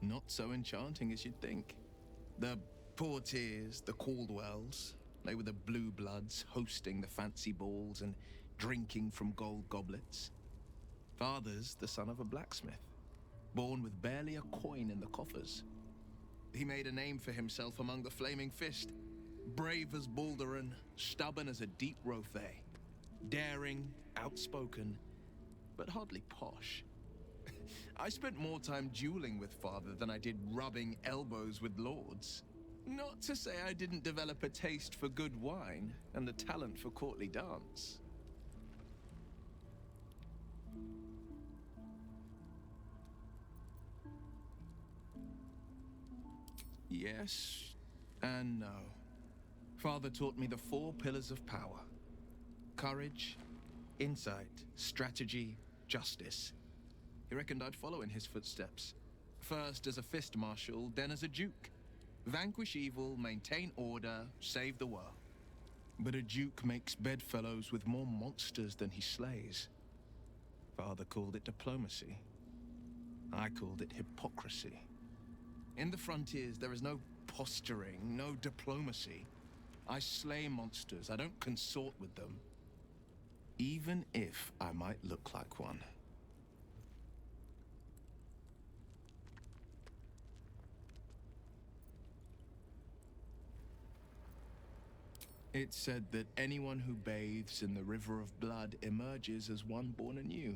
not so enchanting as you'd think. The Portiers, the Caldwells, they were the blue bloods hosting the fancy balls and drinking from gold goblets. Father's the son of a blacksmith, born with barely a coin in the coffers. He made a name for himself among the Flaming Fist, brave as Baldurin, stubborn as a deep Rothay, daring, outspoken, but hardly posh. I spent more time dueling with Father than I did rubbing elbows with lords. Not to say I didn't develop a taste for good wine and a talent for courtly dance. Yes and no. Father taught me the 4 pillars of power: courage, insight, strategy, justice. He reckoned I'd follow in his footsteps. First as a fist marshal, then as a duke. Vanquish evil, maintain order, save the world. But a duke makes bedfellows with more monsters than he slays. Father called it diplomacy. I called it hypocrisy. In the frontiers, there is no posturing, no diplomacy. I slay monsters, I don't consort with them. Even if I might look like one. It's said that anyone who bathes in the river of blood emerges as one born anew.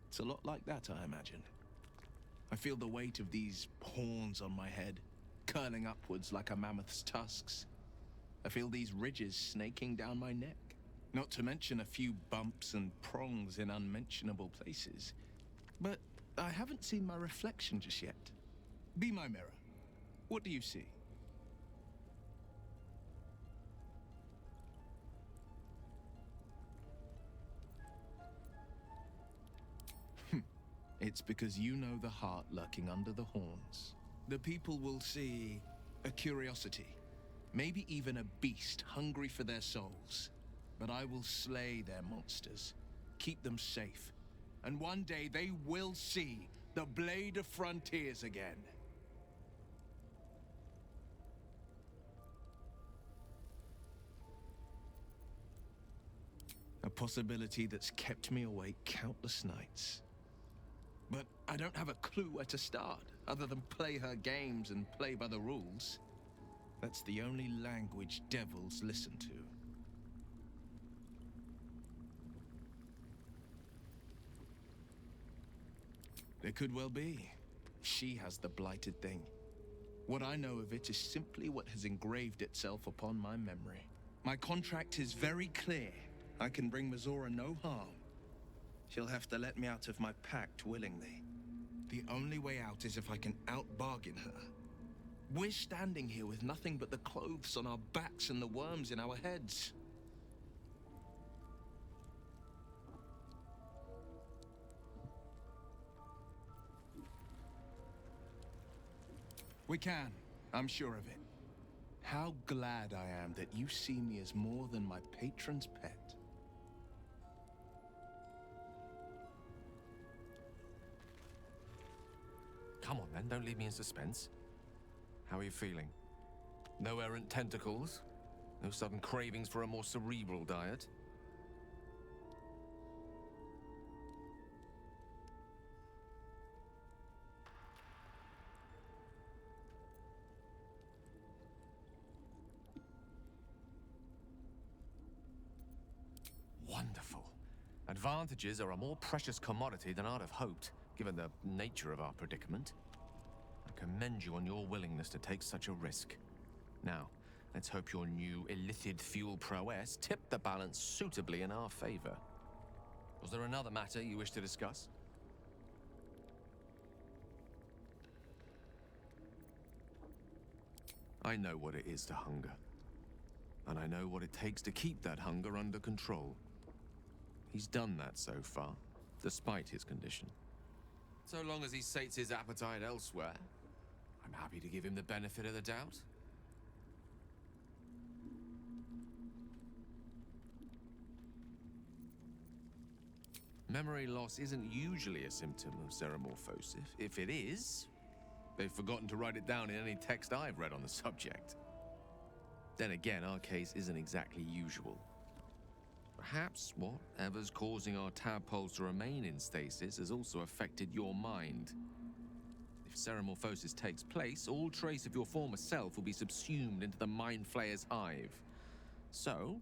It's a lot like that, I imagine. I feel the weight of these horns on my head, curling upwards like a mammoth's tusks. I feel these ridges snaking down my neck, not to mention a few bumps and prongs in unmentionable places. But I haven't seen my reflection just yet. Be my mirror. What do you see? It's because you know the heart lurking under the horns. The people will see a curiosity, maybe even a beast hungry for their souls. But I will slay their monsters, keep them safe, and one day they will see the Blade of Frontiers again. A possibility that's kept me awake countless nights. But I don't have a clue where to start, other than play her games and play by the rules. That's the only language devils listen to. It could well be. She has the blighted thing. What I know of it is simply what has engraved itself upon my memory. My contract is very clear. I can bring Mizora no harm. She'll have to let me out of my pact willingly. The only way out is if I can out-bargain her. We're standing here with nothing but the clothes on our backs and the worms in our heads. We can, I'm sure of it. How glad I am that you see me as more than my patron's pet. Come on then, don't leave me in suspense. How are you feeling? No errant tentacles? No sudden cravings for a more cerebral diet? Wonderful. Advantages are a more precious commodity than I'd have hoped, given the nature of our predicament. I commend you on your willingness to take such a risk. Now, let's hope your new illithid fuel prowess tipped the balance suitably in our favor. Was there another matter you wish to discuss? I know what it is to hunger. And I know what it takes to keep that hunger under control. He's done that so far, despite his condition. So long as he sates his appetite elsewhere, I'm happy to give him the benefit of the doubt. Memory loss isn't usually a symptom of xeromorphosis. If it is, they've forgotten to write it down in any text I've read on the subject. Then again, our case isn't exactly usual. Perhaps whatever's causing our tadpoles to remain in stasis has also affected your mind. If Ceramorphosis takes place, all trace of your former self will be subsumed into the Mind Flayer's hive. So,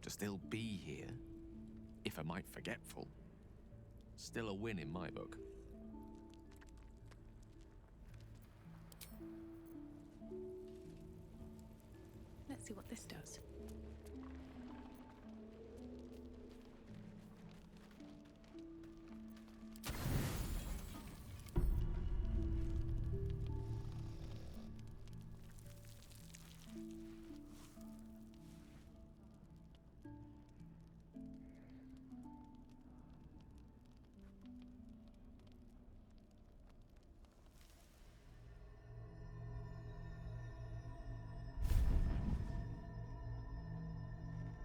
to still be here, if a mite forgetful, still a win in my book. Let's see what this does.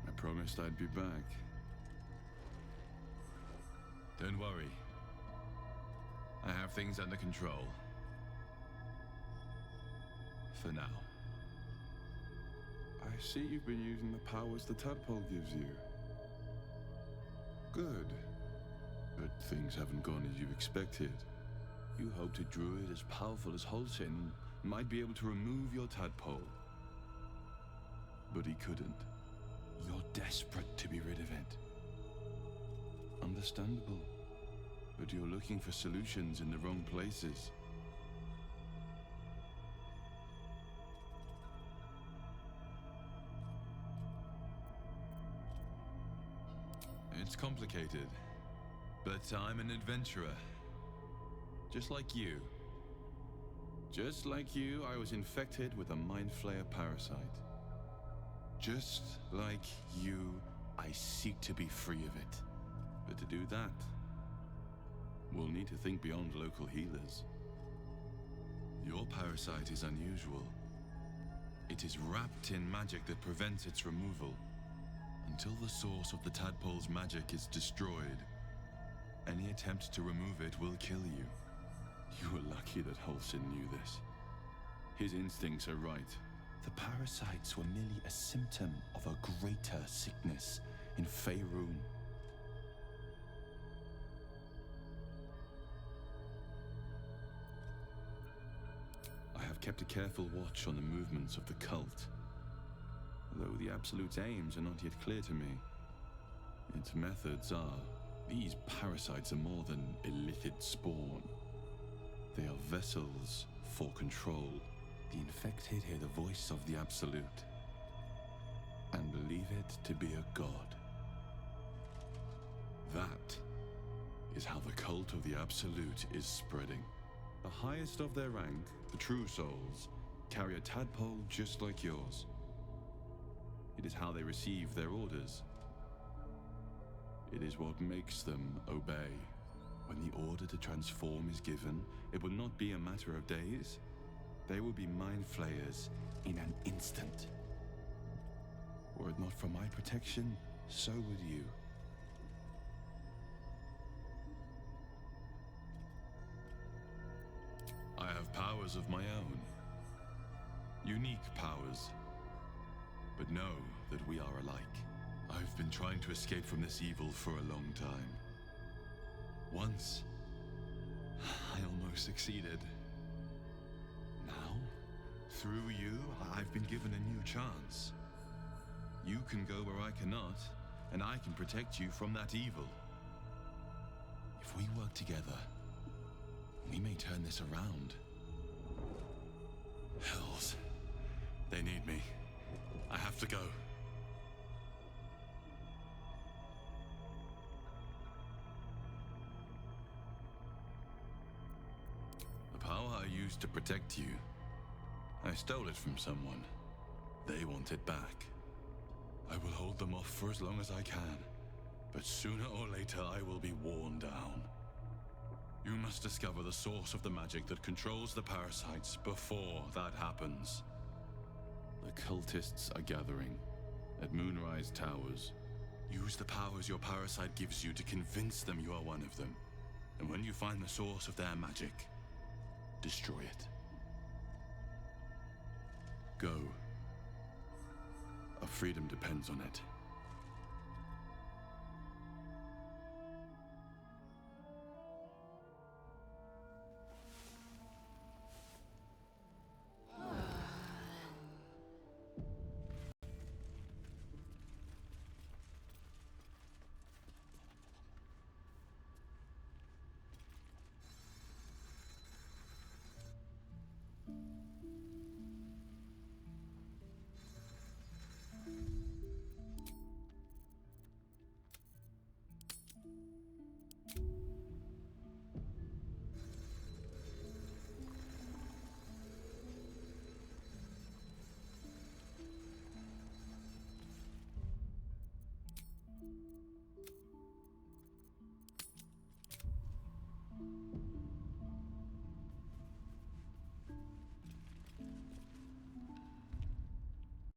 I promised I'd be back. Don't worry. I have things under control. For now. I see you've been using the powers the tadpole gives you. Good. But things haven't gone as you expected. You hoped a druid as powerful as Holsin might be able to remove your tadpole. But he couldn't. You're desperate to be rid of it. Understandable. But you're looking for solutions in the wrong places. It's complicated, but I'm an adventurer. Just like you. Just like you, I was infected with a Mind Flayer parasite. Just like you, I seek to be free of it. But to do that, we'll need to think beyond local healers. Your parasite is unusual. It is wrapped in magic that prevents its removal. Until the source of the tadpole's magic is destroyed, any attempt to remove it will kill you. You were lucky that Holsin knew this. His instincts are right. The parasites were merely a symptom of a greater sickness in Faerun. I have kept a careful watch on the movements of the cult, though the Absolute's aims are not yet clear to me. Its methods are. These parasites are more than illicit spawn. They are vessels for control. The infected hear the voice of the Absolute and believe it to be a god. That is how the cult of the Absolute is spreading. The highest of their rank, the true souls, carry a tadpole just like yours. It is how they receive their orders. It is what makes them obey. When the order to transform is given, it will not be a matter of days. They will be mind flayers in an instant. Were it not for my protection, so would you. I have powers of my own. Unique powers. But know that we are alike. I've been trying to escape from this evil for a long time. Once, I almost succeeded. Now, through you, I've been given a new chance. You can go where I cannot, and I can protect you from that evil. If we work together, we may turn this around. Hells. They need me. I have to go. The power I used to protect you, I stole it from someone. They want it back. I will hold them off for as long as I can, but sooner or later I will be worn down. You must discover the source of the magic that controls the parasites before that happens. The cultists are gathering at Moonrise Towers. Use the powers your parasite gives you to convince them you are one of them. And when you find the source of their magic, destroy it. Go. Our freedom depends on it.